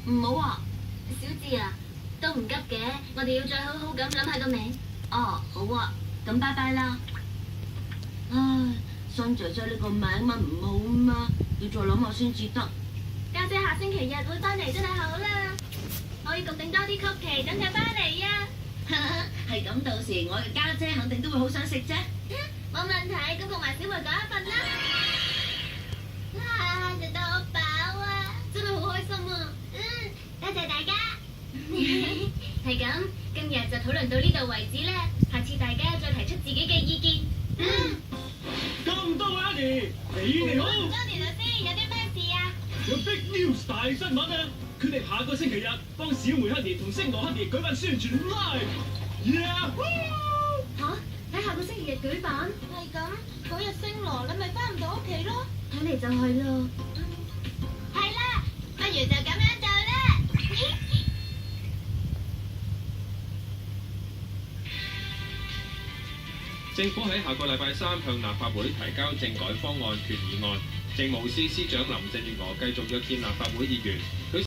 唔好啊，小智啊，都唔急嘅，我哋要再好好咁諗下個名。哦，好啊，咁拜拜啦。唉，新姐姐呢個名乜唔好嘛，要再諗下先至得。家姐下星期日會翻嚟真係好啦，可以焗定多啲曲奇等佢翻嚟啊。係咁，到時我嘅家姐肯定都會好想食啫。冇問題，咁焗埋小梅嗰一份啦。哇，食得好飽啊，真係好開心啊。多謝大家。係咁，今日就討論到呢度為止啦。下次大家再提出自己嘅意見。咁多位阿爺，你好。多年老師，有啲咩事啊？有 big news 大新聞啊！決定下個星期日幫小梅黑爺同星羅黑爺舉辦宣傳 live。嚇！喺下個星期日舉辦？係咁，嗰日星羅你咪翻唔到屋企咯。睇嚟就係咯。係啦，不如就咁樣做啦。政府喺下個禮拜3向立法會提交政改方案決議案，政務司司長林鄭月娥繼續約見立法會議員。佢